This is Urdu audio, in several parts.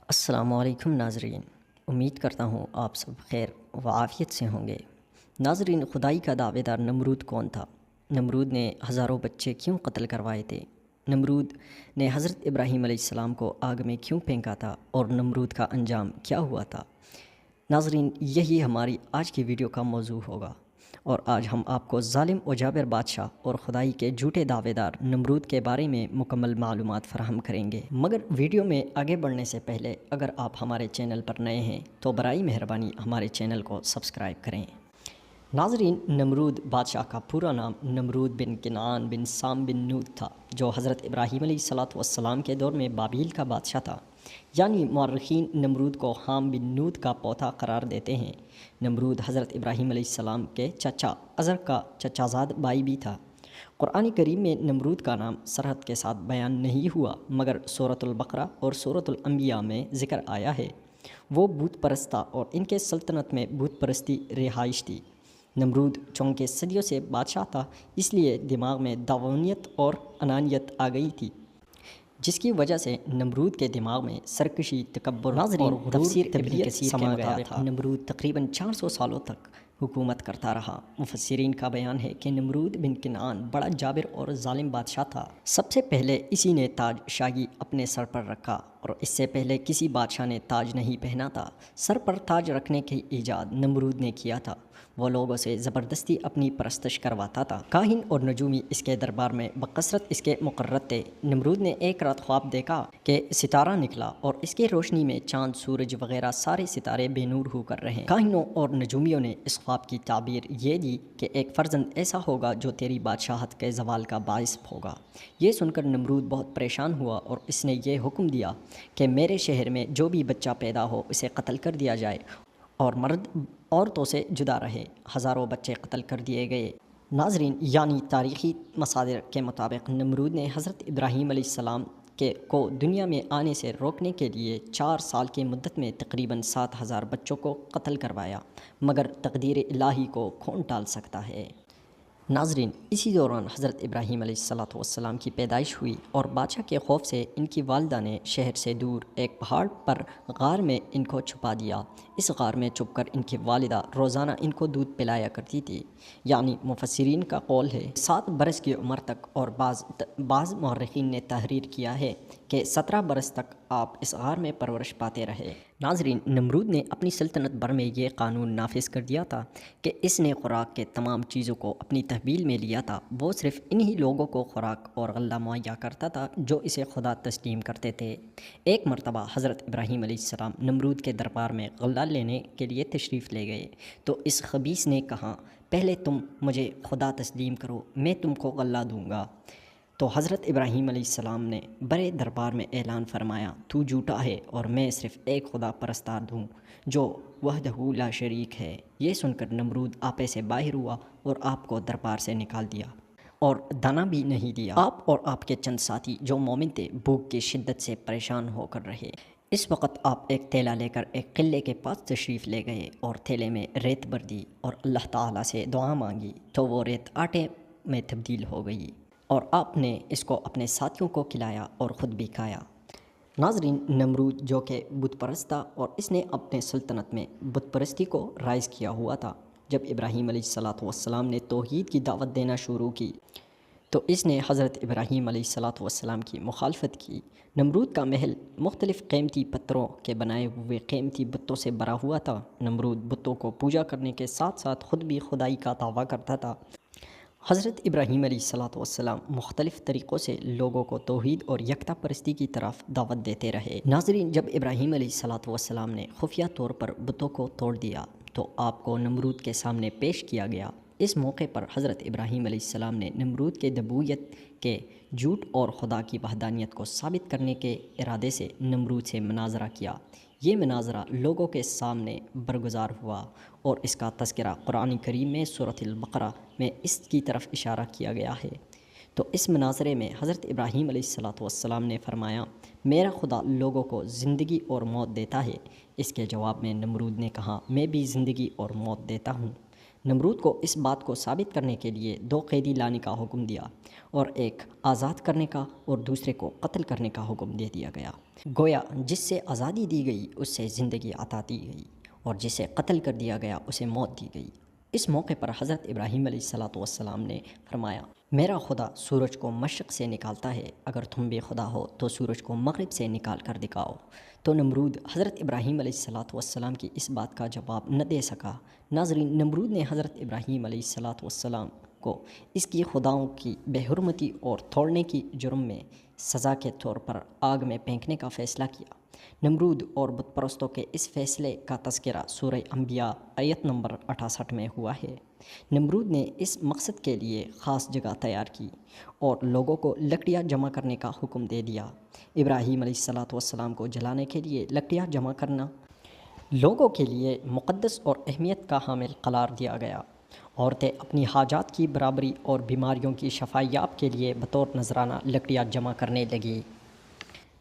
السلام علیکم ناظرین، امید کرتا ہوں آپ سب خیر و عافیت سے ہوں گے۔ ناظرین، خدائی کا دعوے دار نمرود کون تھا؟ نمرود نے ہزاروں بچے کیوں قتل کروائے تھے؟ نمرود نے حضرت ابراہیم علیہ السلام کو آگ میں کیوں پھینکا تھا اور نمرود کا انجام کیا ہوا تھا؟ ناظرین، یہی ہماری آج کی ویڈیو کا موضوع ہوگا، اور آج ہم آپ کو ظالم و جابر بادشاہ اور خدائی کے جھوٹے دعوے دار نمرود کے بارے میں مکمل معلومات فراہم کریں گے۔ مگر ویڈیو میں آگے بڑھنے سے پہلے اگر آپ ہمارے چینل پر نئے ہیں تو برائے مہربانی ہمارے چینل کو سبسکرائب کریں۔ ناظرین، نمرود بادشاہ کا پورا نام نمرود بن کنعان بن سام بن نوح تھا، جو حضرت ابراہیم علیہ السلام کے دور میں بابیل کا بادشاہ تھا، یعنی مورخین نمرود کو حام بن نوح کا پوتا قرار دیتے ہیں۔ نمرود حضرت ابراہیم علیہ السلام کے چچا ازر کا چچا زاد بھائی بھی تھا۔ قرآن کریم میں نمرود کا نام سرحد کے ساتھ بیان نہیں ہوا، مگر سورۃ البقرہ اور سورۃ الانبیاء میں ذکر آیا ہے۔ وہ بت پرست تھا اور ان کے سلطنت میں بت پرستی رہائش تھی۔ نمرود چونکہ صدیوں سے بادشاہ تھا، اس لیے دماغ میں داونیت اور انانیت آ گئی تھی، جس کی وجہ سے نمرود کے دماغ میں سرکشی، تکبر اور غرور تفسیر ابن کثیر کے مطابق نمرود تقریباً 400 سالوں تک حکومت کرتا رہا۔ مفسرین کا بیان ہے کہ نمرود بن کنعان بڑا جابر اور ظالم بادشاہ تھا۔ سب سے پہلے اسی نے تاج شاہی اپنے سر پر رکھا، اور اس سے پہلے کسی بادشاہ نے تاج نہیں پہنا تھا۔ سر پر تاج رکھنے کی ایجاد نمرود نے کیا تھا۔ وہ لوگوں سے زبردستی اپنی پرستش کرواتا تھا۔ کاہن اور نجومی اس کے دربار میں بکثرت اس کے مقرر تھے۔ نمرود نے ایک رات خواب دیکھا کہ ستارہ نکلا اور اس کی روشنی میں چاند، سورج وغیرہ سارے ستارے بے نور ہو کر رہے۔ کاہنوں اور نجومیوں نے اس خواب کی تعبیر یہ دی کہ ایک فرزند ایسا ہوگا جو تیری بادشاہت کے زوال کا باعث ہوگا۔ یہ سن کر نمرود بہت پریشان ہوا اور اس نے یہ حکم دیا کہ میرے شہر میں جو بھی بچہ پیدا ہو اسے قتل کر دیا جائے اور مرد عورتوں سے جدا رہے۔ ہزاروں بچے قتل کر دیے گئے۔ ناظرین، یعنی تاریخی مصادر کے مطابق نمرود نے حضرت ابراہیم علیہ السلام کو دنیا میں آنے سے روکنے کے لیے 4 سال کی مدت میں تقریباً 7000 بچوں کو قتل کروایا، مگر تقدیر الہی کو کون ٹال سکتا ہے؟ ناظرین، اسی دوران حضرت ابراہیم علیہ السلام کی پیدائش ہوئی، اور بادشاہ کے خوف سے ان کی والدہ نے شہر سے دور ایک پہاڑ پر غار میں ان کو چھپا دیا۔ اس غار میں چھپ کر ان کی والدہ روزانہ ان کو دودھ پلایا کرتی تھی، یعنی مفسرین کا قول ہے 7 برس کی عمر تک، اور بعض مورخین نے تحریر کیا ہے کہ 17 برس تک آپ اس غار میں پرورش پاتے رہے۔ ناظرین، نمرود نے اپنی سلطنت بھر میں یہ قانون نافذ کر دیا تھا کہ اس نے خوراک کے تمام چیزوں کو اپنی تحویل میں لیا تھا۔ وہ صرف انہی لوگوں کو خوراک اور غلہ مہیا کرتا تھا جو اسے خدا تسلیم کرتے تھے۔ ایک مرتبہ حضرت ابراہیم علیہ السلام نمرود کے دربار میں غلہ لینے کے لیے تشریف لے گئے، تو اس خبیث نے کہا، پہلے تم مجھے خدا تسلیم کرو، میں تم کو غلہ دوں گا۔ تو حضرت ابراہیم علیہ السلام نے بڑے دربار میں اعلان فرمایا، تو جھوٹا ہے اور میں صرف ایک خدا پرستار ہوں جو وحدہ لا شریک ہے۔ یہ سن کر نمرود آپے سے باہر ہوا اور آپ کو دربار سے نکال دیا، اور دانا بھی نہیں دیا۔ آپ اور آپ کے چند ساتھی جو مومن تھے بھوک کی شدت سے پریشان ہو کر رہے۔ اس وقت آپ ایک تھیلا لے کر ایک قلعے کے پاس تشریف لے گئے اور تھیلے میں ریت بھر دی اور اللہ تعالیٰ سے دعا مانگی، تو وہ ریت آٹے میں تبدیل ہو گئی، اور آپ نے اس کو اپنے ساتھیوں کو کھلایا اور خود بھی کھایا۔ ناظرین، نمرود جو کہ بت پرست تھا اور اس نے اپنے سلطنت میں بت پرستی کو رائج کیا ہوا تھا، جب ابراہیم علیہ السلام نے توحید کی دعوت دینا شروع کی تو اس نے حضرت ابراہیم علیہ السلام کی مخالفت کی۔ نمرود کا محل مختلف قیمتی پتھروں کے بنائے ہوئے قیمتی بتوں سے بھرا ہوا تھا۔ نمرود بتوں کو پوجا کرنے کے ساتھ ساتھ خود بھی خدائی کا دعویٰ کرتا تھا۔ حضرت ابراہیم علیہ السلام مختلف طریقوں سے لوگوں کو توحید اور یکتا پرستی کی طرف دعوت دیتے رہے۔ ناظرین، جب ابراہیم علیہ السلام نے خفیہ طور پر بتوں کو توڑ دیا تو آپ کو نمرود کے سامنے پیش کیا گیا۔ اس موقع پر حضرت ابراہیم علیہ السلام نے نمرود کے دبویت کے جھوٹ اور خدا کی وحدانیت کو ثابت کرنے کے ارادے سے نمرود سے مناظرہ کیا۔ یہ مناظرہ لوگوں کے سامنے برگزار ہوا، اور اس کا تذکرہ قرآن کریم میں سورۃ البقرہ میں اس کی طرف اشارہ کیا گیا ہے۔ تو اس مناظرے میں حضرت ابراہیم علیہ السلام نے فرمایا، میرا خدا لوگوں کو زندگی اور موت دیتا ہے۔ اس کے جواب میں نمرود نے کہا، میں بھی زندگی اور موت دیتا ہوں۔ نمرود کو اس بات کو ثابت کرنے کے لیے 2 قیدی لانے کا حکم دیا، اور ایک آزاد کرنے کا اور دوسرے کو قتل کرنے کا حکم دے دیا گیا۔ گویا جس سے آزادی دی گئی اس سے زندگی عطا دی گئی، اور جسے قتل کر دیا گیا اسے موت دی گئی۔ اس موقع پر حضرت ابراہیم علیہ السلام نے فرمایا، میرا خدا سورج کو مشرق سے نکالتا ہے، اگر تم بھی خدا ہو تو سورج کو مغرب سے نکال کر دکھاؤ۔ تو نمرود حضرت ابراہیم علیہ السلام کی اس بات کا جواب نہ دے سکا۔ ناظرین، نمرود نے حضرت ابراہیم علیہ السلام کو اس کی خداؤں کی بے حرمتی اور توڑنے کی جرم میں سزا کے طور پر آگ میں پھینکنے کا فیصلہ کیا۔ نمرود اور بت پرستوں کے اس فیصلے کا تذکرہ سورہ انبیاء آیت نمبر 68 میں ہوا ہے۔ نمرود نے اس مقصد کے لیے خاص جگہ تیار کی اور لوگوں کو لکڑیاں جمع کرنے کا حکم دے دیا۔ ابراہیم علیہ السلام کو جلانے کے لیے لکڑیاں جمع کرنا لوگوں کے لیے مقدس اور اہمیت کا حامل قرار دیا گیا۔ عورتیں اپنی حاجات کی برابری اور بیماریوں کی شفایاب کے لیے بطور نذرانہ لکڑیاں جمع کرنے لگی۔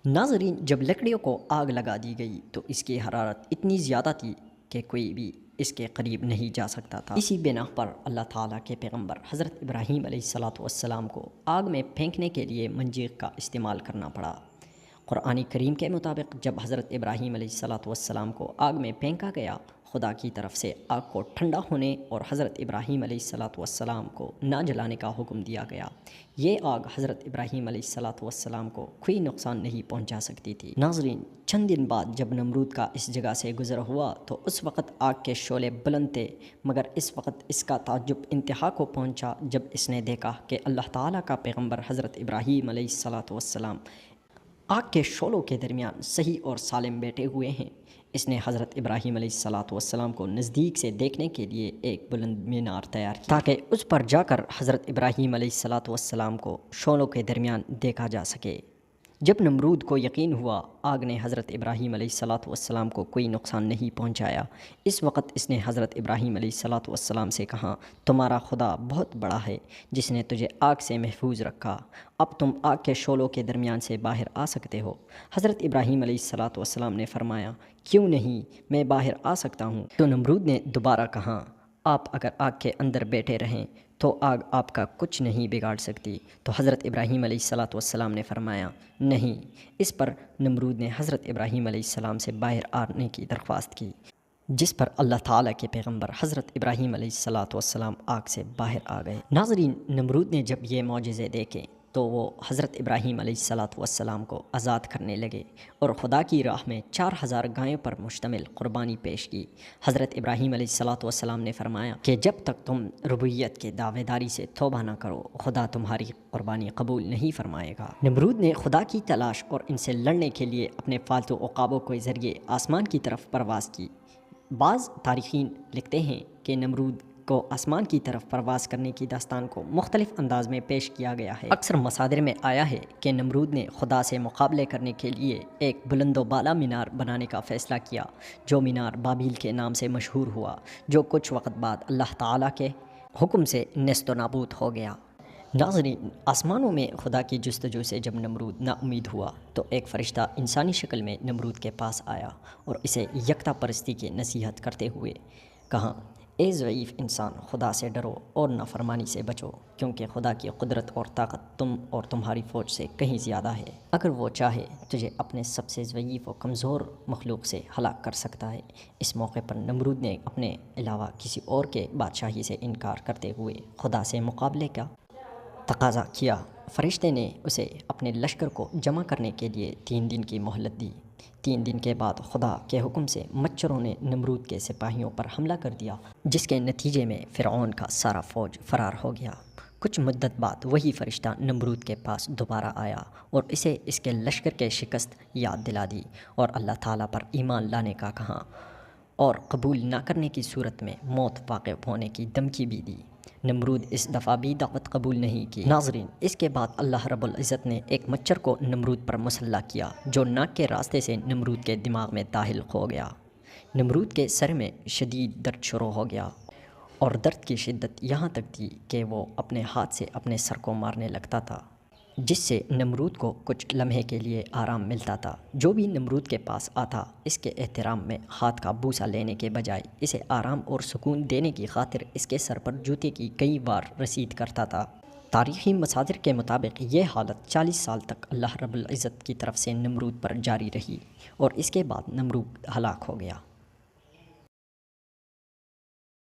ناظرین، جب لکڑیوں کو آگ لگا دی گئی تو اس کی حرارت اتنی زیادہ تھی کہ کوئی بھی اس کے قریب نہیں جا سکتا تھا۔ اسی بنا پر اللہ تعالیٰ کے پیغمبر حضرت ابراہیم علیہ السلام کو آگ میں پھینکنے کے لیے منجیق کا استعمال کرنا پڑا۔ قرآن کریم کے مطابق جب حضرت ابراہیم علیہ السلام کو آگ میں پھینکا گیا، خدا کی طرف سے آگ کو ٹھنڈا ہونے اور حضرت ابراہیم علیہ السلام کو نہ جلانے کا حکم دیا گیا۔ یہ آگ حضرت ابراہیم علیہ السلام کو کوئی نقصان نہیں پہنچا سکتی تھی۔ ناظرین، چند دن بعد جب نمرود کا اس جگہ سے گزر ہوا تو اس وقت آگ کے شعلے بلند تھے، مگر اس وقت اس کا تعجب انتہا کو پہنچا جب اس نے دیکھا کہ اللہ تعالیٰ کا پیغمبر حضرت ابراہیم علیہ السلام آگ کے شعلوں کے درمیان صحیح اور سالم بیٹھے ہوئے ہیں۔ اس نے حضرت ابراہیم علیہ السلام کو نزدیک سے دیکھنے کے لیے ایک بلند مینار تیار کیا تاکہ اس پر جا کر حضرت ابراہیم علیہ السلام کو شعلوں کے درمیان دیکھا جا سکے۔ جب نمرود کو یقین ہوا آگ نے حضرت ابراہیم علیہ السلام کو کوئی نقصان نہیں پہنچایا، اس وقت اس نے حضرت ابراہیم علیہ السلام سے کہا، تمہارا خدا بہت بڑا ہے جس نے تجھے آگ سے محفوظ رکھا، اب تم آگ کے شعلوں کے درمیان سے باہر آ سکتے ہو۔ حضرت ابراہیم علیہ السلام نے فرمایا، کیوں نہیں، میں باہر آ سکتا ہوں۔ تو نمرود نے دوبارہ کہا، آپ اگر آگ کے اندر بیٹھے رہیں تو آگ آپ کا کچھ نہیں بگاڑ سکتی۔ تو حضرت ابراہیم علیہ السلام نے فرمایا، نہیں۔ اس پر نمرود نے حضرت ابراہیم علیہ السلام سے باہر آنے کی درخواست کی، جس پر اللہ تعالیٰ کے پیغمبر حضرت ابراہیم علیہ السلام آگ سے باہر آ گئے۔ ناظرین، نمرود نے جب یہ معجزے دیکھے تو وہ حضرت ابراہیم علیہ السلام کو آزاد کرنے لگے اور خدا کی راہ میں 4000 گایوں پر مشتمل قربانی پیش کی۔ حضرت ابراہیم علیہ السلام نے فرمایا کہ جب تک تم ربوبیت کے دعوے داری سے توبہ نہ کرو، خدا تمہاری قربانی قبول نہیں فرمائے گا۔ نمرود نے خدا کی تلاش اور ان سے لڑنے کے لیے اپنے فالتو عقابوں کے ذریعے آسمان کی طرف پرواز کی۔ بعض تاریخین لکھتے ہیں کہ نمرود کو آسمان کی طرف پرواز کرنے کی داستان کو مختلف انداز میں پیش کیا گیا ہے۔ اکثر مصادر میں آیا ہے کہ نمرود نے خدا سے مقابلے کرنے کے لیے ایک بلند و بالا مینار بنانے کا فیصلہ کیا، جو مینار بابل کے نام سے مشہور ہوا، جو کچھ وقت بعد اللہ تعالیٰ کے حکم سے نیست و نابود ہو گیا۔ ناظرین، آسمانوں میں خدا کی جستجو سے جب نمرود نا امید ہوا تو ایک فرشتہ انسانی شکل میں نمرود کے پاس آیا اور اسے یکتا پرستی کی نصیحت کرتے ہوئے کہا، اے ضعیف انسان، خدا سے ڈرو اور نافرمانی سے بچو، کیونکہ خدا کی قدرت اور طاقت تم اور تمہاری فوج سے کہیں زیادہ ہے۔ اگر وہ چاہے تجھے اپنے سب سے ضعیف و کمزور مخلوق سے ہلاک کر سکتا ہے۔ اس موقع پر نمرود نے اپنے علاوہ کسی اور کے بادشاہی سے انکار کرتے ہوئے خدا سے مقابلے کا تقاضا کیا۔ فرشتے نے اسے اپنے لشکر کو جمع کرنے کے لیے 3 دن کی مہلت دی۔ 3 دن کے بعد خدا کے حکم سے مچھروں نے نمرود کے سپاہیوں پر حملہ کر دیا، جس کے نتیجے میں فرعون کا سارا فوج فرار ہو گیا۔ کچھ مدت بعد وہی فرشتہ نمرود کے پاس دوبارہ آیا اور اسے اس کے لشکر کے شکست یاد دلا دی اور اللہ تعالیٰ پر ایمان لانے کا کہا اور قبول نہ کرنے کی صورت میں موت واقع ہونے کی دھمکی بھی دی۔ نمرود اس دفعہ بھی دعوت قبول نہیں کی۔ ناظرین، اس کے بعد اللہ رب العزت نے ایک مچھر کو نمرود پر مسلح کیا جو ناک کے راستے سے نمرود کے دماغ میں داخل ہو گیا۔ نمرود کے سر میں شدید درد شروع ہو گیا اور درد کی شدت یہاں تک تھی کہ وہ اپنے ہاتھ سے اپنے سر کو مارنے لگتا تھا، جس سے نمرود کو کچھ لمحے کے لیے آرام ملتا تھا۔ جو بھی نمرود کے پاس آتا اس کے احترام میں ہاتھ کا بوسہ لینے کے بجائے اسے آرام اور سکون دینے کی خاطر اس کے سر پر جوتے کی کئی بار رسید کرتا تھا۔ تاریخی مصادر کے مطابق یہ حالت 40 سال تک اللہ رب العزت کی طرف سے نمرود پر جاری رہی اور اس کے بعد نمرود ہلاک ہو گیا۔